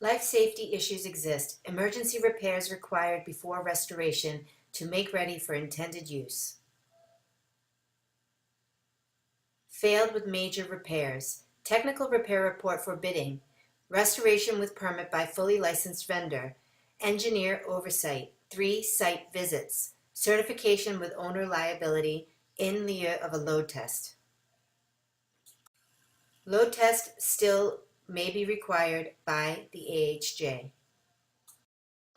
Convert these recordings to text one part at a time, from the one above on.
Life safety issues exist. Emergency repairs required before restoration to make ready for intended use. Failed with major repairs. Technical repair report for bidding. Restoration with permit by fully licensed vendor. Engineer oversight. 3 site visits. Certification with owner liability in lieu of a load test. Load test still may be required by the AHJ.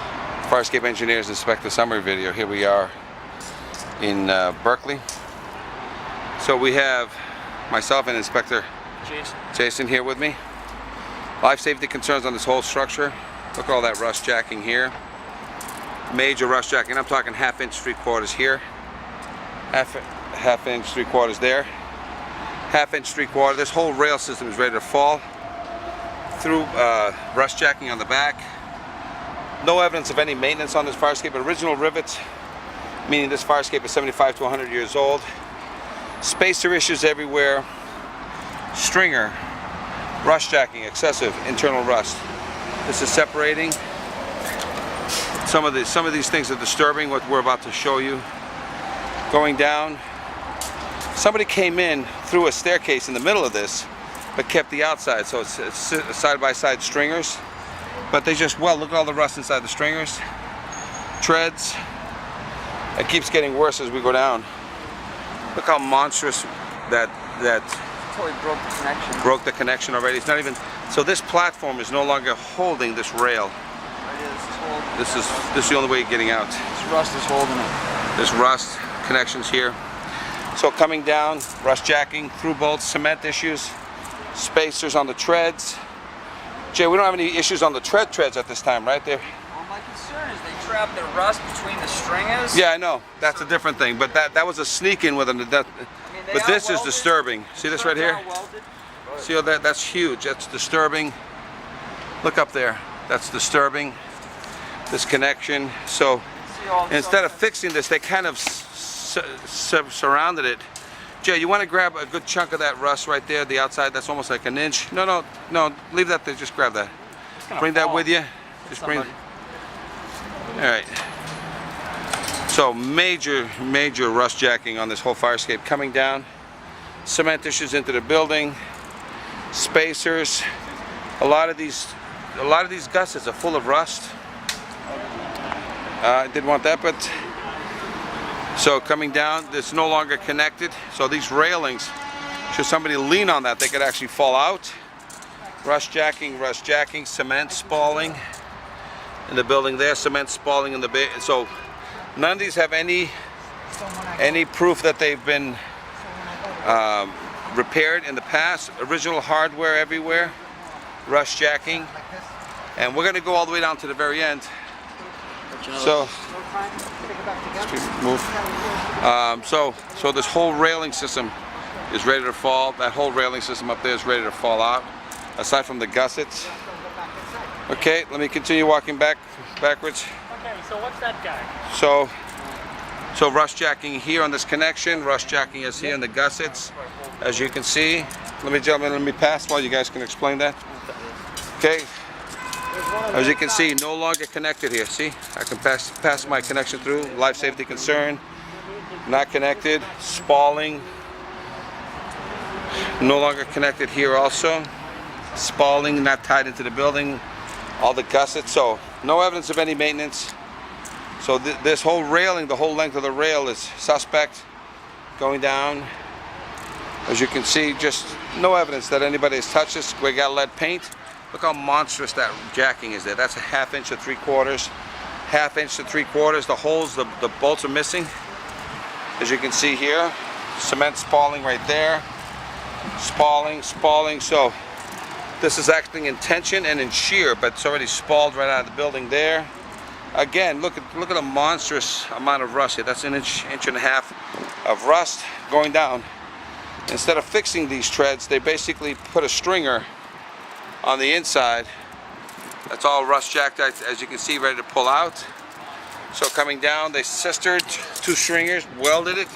Farscape Engineers Inspector Summary video. Here we are in Berkeley. So we have myself and Inspector Jason here with me. Life safety concerns on this whole structure. Look at all that rust jacking here. Major rust jacking. I'm talking 1/2 inch, 3/4 here. Half inch, 3/4 there. 1/2 inch, 3/4. This whole rail system is ready to fall through rust jacking on the back. No evidence of any maintenance on this fire escape. Original rivets, meaning this fire escape is 75 to 100 years old. Spacer issues everywhere. Stringer, rust jacking, excessive internal rust. This is separating. Some of these things are disturbing. What we're about to show you. Going down. Somebody came in through a staircase in the middle of this, but kept the outside. So it's side-by-side stringers. But they just, well, look at all the rust inside the stringers. Treads. It keeps getting worse as we go down. Look how monstrous that Totally broke the connection. Broke the connection already. It's not even, so this platform is no longer holding this rail. This is the only way of getting out. This rust is holding it. There's rust, connections here. So coming down, rust jacking, through bolts, cement issues, spacers on the treads. Jay, we don't have any issues on the treads at this time, right? There. Well, my concern is they trap the rust between the stringers. Yeah, I know. That's a different thing. But that was a sneak in with them. But this is disturbing. See this right here? See how that's huge. That's disturbing. Look up there. That's disturbing. This connection. So instead of fixing this, they kind of surrounded it. Jay, you want to grab a good chunk of that rust right there, the outside? That's almost like an inch. No, leave that there. Just grab that. Bring that with you. Just bring. All right. So major rust jacking on this whole fire escape coming down. Cement issues into the building. Spacers. A lot of these gussets are full of rust. I didn't want that, but so coming down, it's no longer connected. So these railings, should somebody lean on that, they could actually fall out. Rust jacking, cement spalling in the building there, cement spalling in the bay. So none of these have any proof that they've been repaired in the past. Original hardware everywhere, rust jacking, and we're going to go all the way down to the very end. So move. So this whole railing system is ready to fall. That whole railing system up there is ready to fall out, aside from the gussets. Okay, let me continue walking backwards. Okay, so what's that guy? So rust jacking here on this connection. Rust jacking is here in the gussets, as you can see. Let me pass while you guys can explain that. Okay. As you can see, no longer connected here. See, I can pass my connection through. Life safety concern, not connected. Spalling, no longer connected here also. Spalling, not tied into the building. All the gussets, so no evidence of any maintenance. So this whole railing, the whole length of the rail is suspect. Going down, as you can see, just no evidence that anybody has touched this. We got lead paint. Look how monstrous that jacking is there. That's a 1/2 inch to 3/4. 1/2 inch to 3/4. The holes, the bolts are missing. As you can see here, cement spalling right there. Spalling. So this is acting in tension and in shear, but it's already spalled right out of the building there. Again, look at the monstrous amount of rust here. That's an inch and a half of rust going down. Instead of fixing these treads, they basically put a stringer on the inside. That's all rust jacked, as you can see, ready to pull out. So coming down, they sistered 2 stringers, welded it,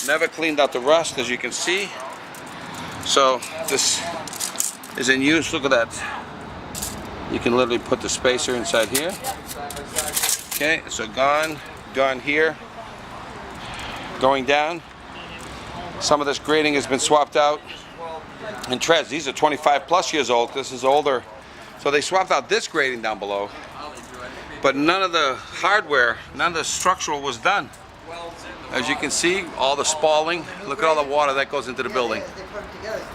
never cleaned out the rust, as you can see. So this is in use. Look at that. You can literally put the spacer inside here. Okay, so gone here. Going down. Some of this grating has been swapped out. And treads, these are 25 plus years old. This is older. So they swapped out this grating down below. But none of the hardware, none of the structural was done. As you can see, all the spalling. Look at all the water that goes into the building.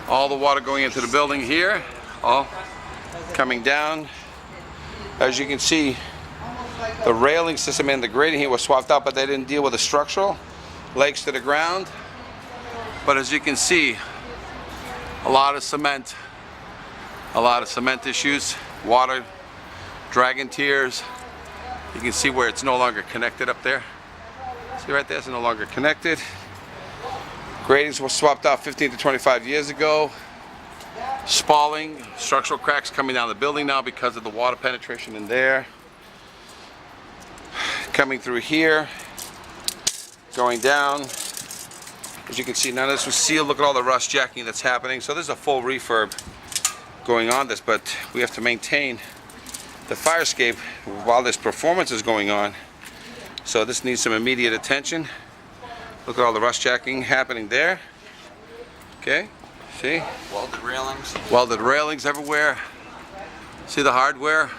All the water going into the building here. All coming down. As you can see, the railing system and the grating here was swapped out, but they didn't deal with the structural. Legs to the ground. But as you can see, a lot of cement issues, water, dragon tiers. You can see where it's no longer connected up there. See right there, it's no longer connected. Gratings were swapped out 15 to 25 years ago. Spalling, structural cracks coming down the building now because of the water penetration in there. Coming through here, going down. As you can see, none of this was sealed. Look at all the rust jacking that's happening. So there's a full refurb going on this, but we have to maintain the fire escape while this performance is going on. So this needs some immediate attention. Look at all the rust jacking happening there. Okay, see? Welded railings. Welded railings everywhere. See the hardware?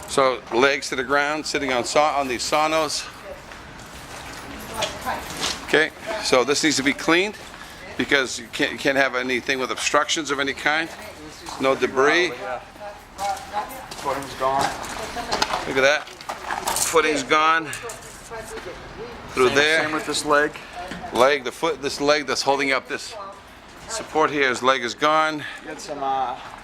So legs to the ground, sitting on these sonos. Okay, so this needs to be cleaned because you can't have anything with obstructions of any kind. No debris. Footing's gone. Look at that. Footing's gone. Through there. Same with this leg. Leg, this leg that's holding up this support here, his leg is gone. Got some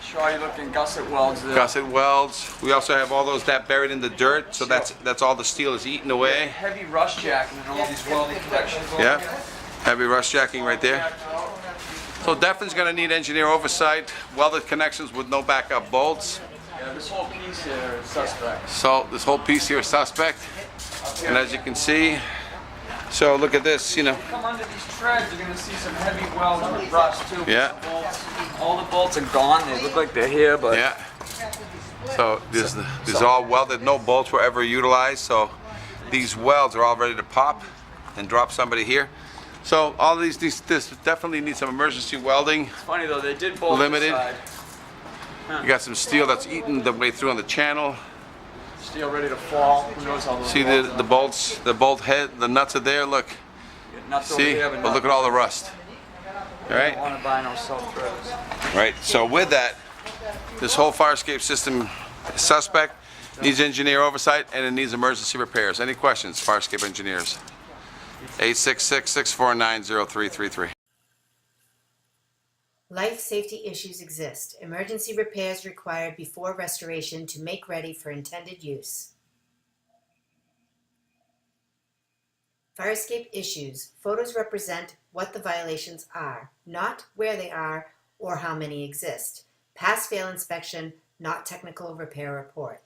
shoddy looking gusset welds there. Gusset welds. We also have all those that buried in the dirt, so that's all the steel is eaten away. Heavy rust jacking and all these welding connections. Yeah, heavy rust jacking right there. So definitely going to need engineer oversight. Welded connections with no backup bolts. Yeah, this whole piece here is suspect. So this whole piece here is suspect. And as you can see, so look at this, you know. Come under these treads, you're gonna see some heavy welds with rust too. Yeah. All the bolts are gone. They look like they're here, but Yeah. So these are all welded. No bolts were ever utilized. So these welds are all ready to pop and drop somebody here. So all this definitely needs some emergency welding. it's funny though, they did bolt Limited. this side. You got some steel that's eaten the way through on the channel. Steel ready to fall. Who knows how those See bolts the bolts, the bolt head, the nuts are there. Look, get nuts over see, here, but look at all the rust. All I right. don't want to buy no self threads. Right, so with that, this whole fire escape system is suspect, needs engineer oversight, and it needs emergency repairs. Any questions, fire escape engineers? 866-649-0333. Life safety issues exist. Emergency repairs required before restoration to make ready for intended use. Fire escape issues. Photos represent what the violations are, not where they are or how many exist. Pass-fail inspection, not technical repair report.